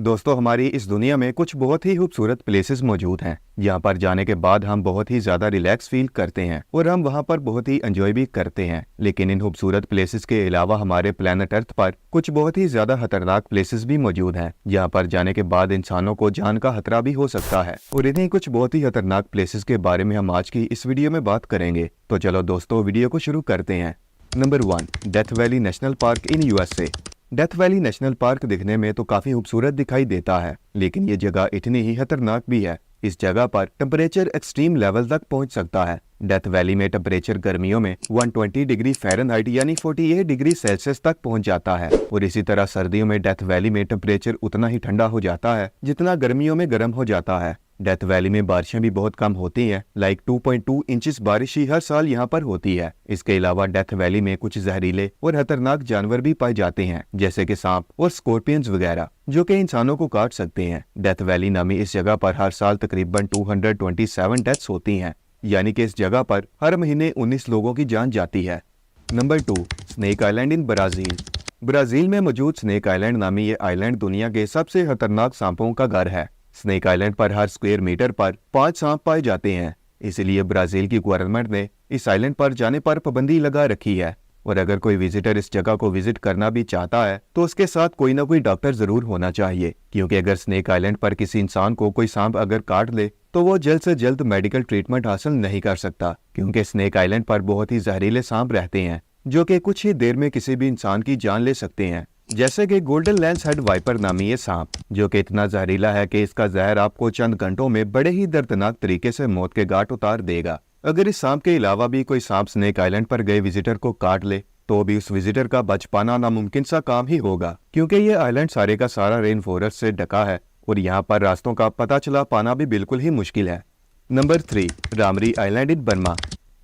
दोस्तों, हमारी इस दुनिया में कुछ बहुत ही खूबसूरत प्लेसेस मौजूद हैं जहाँ पर जाने के बाद हम बहुत ही ज्यादा रिलैक्स फील करते हैं और हम वहाँ पर बहुत ही एंजॉय भी करते हैं। लेकिन इन खूबसूरत प्लेसेस के अलावा हमारे प्लेनेट अर्थ पर कुछ बहुत ही ज्यादा खतरनाक प्लेसेस भी मौजूद हैं जहाँ पर जाने के बाद इंसानों को जान का खतरा भी हो सकता है। और इन्हीं कुछ बहुत ही खतरनाक प्लेसेस के बारे में हम आज की इस वीडियो में बात करेंगे। तो चलो दोस्तों, वीडियो को शुरू करते हैं। Number 1, death valley national park in USA. Death valley national park दिखने में तो काफी खूबसूरत दिखाई देता है, लेकिन ये जगह इतनी ही खतरनाक भी है। इस जगह पर टेम्परेचर एक्सट्रीम लेवल तक पहुंच सकता है। डेथ वैली में टेम्परेचर गर्मियों में 120 डिग्री फ़ारेनहाइट यानी 48 डिग्री सेल्सियस तक पहुंच जाता है और इसी तरह सर्दियों में डेथ वैली में टेम्परेचर उतना ही ठंडा हो जाता है जितना गर्मियों में गर्म हो जाता है। डेथ वैली में बारिशें भी बहुत कम होती हैं, लाइक 2.2 इंचेस बारिश ही हर साल यहाँ पर होती है। इसके अलावा डेथ वैली में कुछ जहरीले और खतरनाक जानवर भी पाए जाते हैं, जैसे कि सांप और स्कॉर्पियंस वगैरह, जो कि इंसानों को काट सकते हैं। डेथ वैली नामी इस जगह पर हर साल तकरीबन 227 डेथ्स होती हैं, यानी कि इस जगह पर हर महीने 19 लोगों की जान जाती है। Number 2, snake island in Brazil. Brazil में मौजूद स्नेक आइलैंड नामी ये आइलैंड दुनिया के सबसे खतरनाक सांपों का घर है। स्नेक आइलैंड पर हर स्क्वायर मीटर पर 5 सांप पाए जाते हैं। इसीलिए ब्राजील की गवर्नमेंट ने इस आइलैंड पर जाने पर पाबंदी लगा रखी है और अगर कोई विजिटर इस जगह को विजिट करना भी चाहता है तो उसके साथ कोई ना कोई डॉक्टर जरूर होना चाहिए, क्योंकि अगर स्नेक आइलैंड पर किसी इंसान को कोई सांप अगर काट ले तो वो जल्द से जल्द मेडिकल ट्रीटमेंट हासिल नहीं कर सकता, क्योंकि स्नेक आइलैंड पर बहुत ही जहरीले सांप रहते हैं जो कि कुछ ही देर में किसी भी इंसान की जान ले सकते हैं, जैसे कि गोल्डन लेंस हेड वाइपर नामी ये सांप, जो कि इतना जहरीला है कि इसका जहर आपको चंद घंटों में बड़े ही दर्दनाक तरीके से मौत के घाट उतार देगा। अगर इस सांप के अलावा भी कोई सांप स्नेक आइलैंड पर गए विजिटर को काट ले तो भी उस विजिटर का बच पाना नामुमकिन सा काम ही होगा, क्योंकि ये आइलैंड सारे का सारा रेन फॉरेस्ट से ढका है और यहाँ पर रास्तों का पता चला पाना भी बिल्कुल ही मुश्किल है। नंबर 3, रामरी आइलैंड इन बर्मा।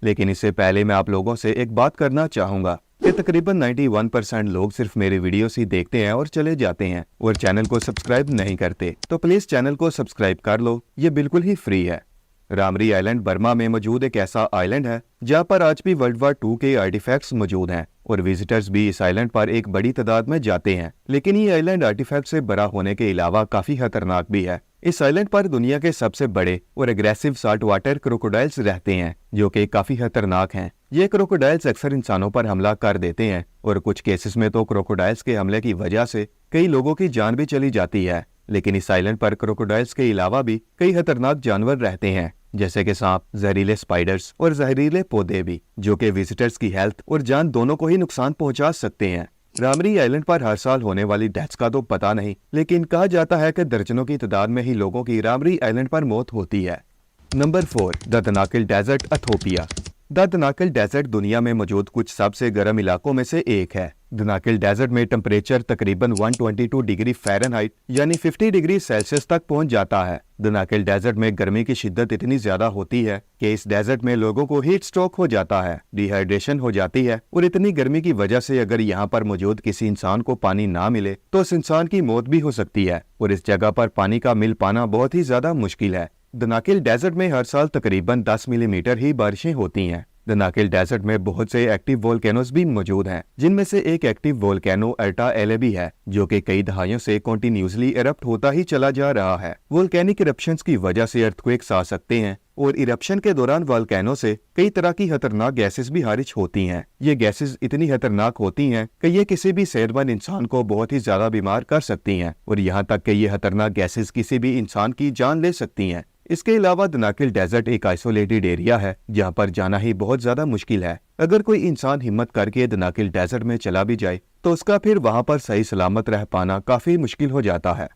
लेकिन इससे पहले मैं आप लोगों से एक बात करना चाहूंगा कि तकरीबन 91% लोग सिर्फ मेरे वीडियोस ही देखते हैं और चले जाते हैं और चैनल को सब्सक्राइब नहीं करते, तो प्लीज चैनल को सब्सक्राइब कर लो, ये बिल्कुल ही फ्री है। रामरी आइलैंड बर्मा में मौजूद एक ऐसा आइलैंड है जहाँ पर आज भी वर्ल्ड वार 2 के आर्टिफैक्ट्स मौजूद हैं और विजिटर्स भी इस आइलैंड पर एक बड़ी तादाद में जाते हैं। लेकिन ये आइलैंड आर्टिफैक्ट से बड़ा होने के अलावा काफी खतरनाक भी है। इस आइलैंड पर दुनिया के सबसे बड़े और एग्रेसिव साल्ट वाटर क्रोकोडाइल्स रहते हैं, जो कि काफी खतरनाक हैं। ये क्रोकोडाइल्स अक्सर इंसानों पर हमला कर देते हैं और कुछ केसेस में तो क्रोकोडाइल्स के हमले की वजह से कई लोगों की जान भी चली जाती है। लेकिन इस आइलैंड पर क्रोकोडाइल्स के अलावा भी कई खतरनाक जानवर रहते हैं, जैसे कि सांप, जहरीले स्पाइडर्स और जहरीले पौधे भी, जो कि विजिटर्स की हेल्थ और जान दोनों को ही नुकसान पहुंचा सकते हैं। रामरी आइलैंड पर हर साल होने वाली डेथ्स का तो पता नहीं, लेकिन कहा जाता है कि दर्जनों की तादाद में ही लोगों की रामरी आइलैंड पर मौत होती है। Number 4, the Danakil desert, Ethiopia. The Danakil desert दुनिया में मौजूद कुछ सबसे गर्म इलाकों में से एक है। दनाकिल डेजर्ट में टेम्परेचर तकरीबन 122 डिग्री फ़ारेनहाइट यानी 50 डिग्री सेल्सियस तक पहुंच जाता है। दनाकिल डेजर्ट में गर्मी की शिद्दत इतनी ज्यादा होती है कि इस डेजर्ट में लोगों को हीट स्ट्रोक हो जाता है, डिहाइड्रेशन हो जाती है और इतनी गर्मी की वजह से अगर यहाँ पर मौजूद किसी इंसान को पानी ना मिले तो उस इंसान की मौत भी हो सकती है और इस जगह पर पानी का मिल पाना बहुत ही ज्यादा मुश्किल है। दनाकिल डेजर्ट में हर साल तकरीबन 10 मिलीमीटर ही बारिशें होती हैं। दनाकिल डेजर्ट में बहुत से एक्टिव वोल्केनोस भी मौजूद हैं, जिनमें से एक एक्टिव वोल्केनो अल्टा एलेबी है, जो कि कई दहाइयों से कंटिन्यूसली इरप्ट होता ही चला जा रहा है। वोल्केनिक इरप्शंस की वजह से अर्थक्वेक्स आ सकते हैं और इरप्शन के दौरान वोल्केनो से कई तरह की खतरनाक गैसेस भी खारिज होती हैं। ये गैसेस इतनी खतरनाक होती हैं कि ये किसी भी सेहतमंद इंसान को बहुत ही ज्यादा बीमार कर सकती हैं और यहाँ तक कि ये खतरनाक गैसेस किसी भी इंसान की जान ले सकती हैं। इसके अलावा दनाकिल डेजर्ट एक आइसोलेटेड एरिया है जहाँ पर जाना ही बहुत ज्यादा मुश्किल है। अगर कोई इंसान हिम्मत करके दनाकिल डेजर्ट में चला भी जाए तो उसका फिर वहाँ पर सही सलामत रह पाना काफी मुश्किल हो जाता है।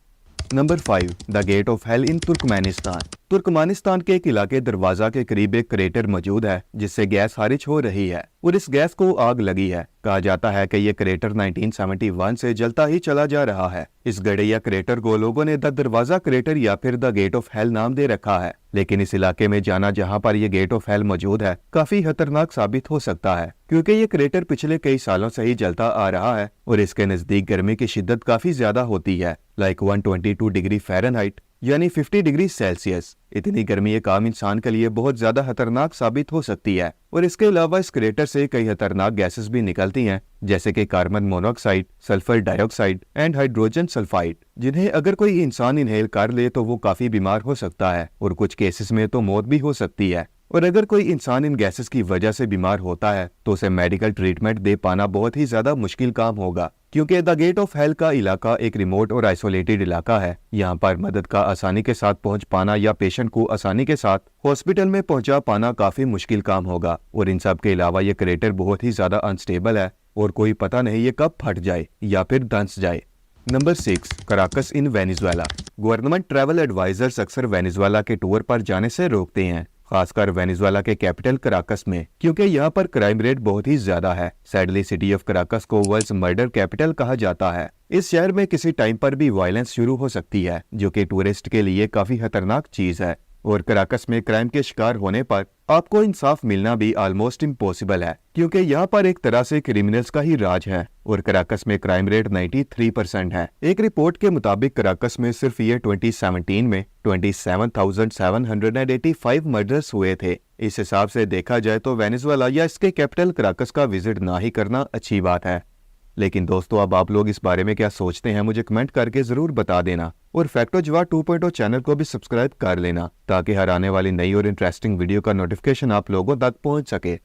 Number 5, the gate of hell in Turkmenistan. Turkmenistan के एक इलाके दरवाजा के करीब एक क्रेटर मौजूद है जिससे गैस खारिज हो रही है और इस गैस को आग लगी है। कहा जाता है कि यह क्रेटर 1971 से जलता ही चला जा रहा है। इस गड्ढे या क्रेटर को लोगों ने द दरवाजा क्रेटर या फिर द गेट ऑफ हेल नाम दे रखा है। लेकिन इस इलाके में जाना जहां पर यह गेट ऑफ हेल मौजूद है काफी खतरनाक साबित हो सकता है, क्योंकि ये क्रेटर पिछले कई सालों से ही जलता आ रहा है और इसके नजदीक गर्मी की शिद्दत काफी ज्यादा होती है, लाइक 122 डिग्री फ़ारेनहाइट यानी 50 डिग्री सेल्सियस। इतनी गर्मी एक आम इंसान के लिए बहुत ज्यादा खतरनाक साबित हो सकती है। और इसके अलावा इस क्रेटर से कई खतरनाक गैसेस भी निकलती हैं, जैसे कि carbon monoxide, sulphur dioxide and hydrogen sulphide, जिन्हें अगर कोई इंसान इनहेल कर ले तो वो काफी बीमार हो सकता है और कुछ केसेस में तो मौत भी हो सकती है। और अगर कोई इंसान इन गैसेस की वजह से बीमार होता है तो उसे मेडिकल ट्रीटमेंट दे पाना बहुत ही ज्यादा मुश्किल काम होगा, क्योंकि द गेट ऑफ हेल का इलाका एक रिमोट और आइसोलेटेड इलाका है। यहाँ पर मदद का आसानी के साथ पहुँच पाना या पेशेंट को आसानी के साथ हॉस्पिटल में पहुँचा पाना काफी मुश्किल काम होगा। और इन सब के अलावा ये क्रेटर बहुत ही ज्यादा अनस्टेबल है और कोई पता नहीं ये कब फट जाए या फिर धंस जाए। Number 6, Caracas in Venezuela. Government travel advisers अक्सर वेनेजुएला के टूर पर जाने से रोकते हैं, खासकर वेनेजुएला के कैपिटल कराकस में, क्योंकि यहाँ पर क्राइम रेट बहुत ही ज्यादा है। सैडली सिटी ऑफ कराकस को वर्ल्ड्स मर्डर कैपिटल कहा जाता है। इस शहर में किसी टाइम पर भी वायलेंस शुरू हो सकती है, जो कि टूरिस्ट के लिए काफी खतरनाक चीज है। और कराकस में क्राइम के शिकार होने पर आपको इंसाफ मिलना भी ऑलमोस्ट इम्पॉसिबल है, क्योंकि यहाँ पर एक तरह से क्रिमिनल्स का ही राज है। और कराकस में क्राइम रेट 93% है। एक रिपोर्ट के मुताबिक कराकस में सिर्फ ईयर 2017 में 27,785 मर्डर्स हुए थे। इस हिसाब से देखा जाए तो वेनेजुएला या इसके कैपिटल कराकस का विजिट ना ही करना अच्छी बात है। लेकिन दोस्तों, अब आप लोग इस बारे में क्या सोचते हैं मुझे कमेंट करके जरूर बता देना। और फैक्टो जवाब 2.0 चैनल को भी सब्सक्राइब कर लेना, ताकि हर आने वाली नई और इंटरेस्टिंग वीडियो का नोटिफिकेशन आप लोगों तक पहुंच सके।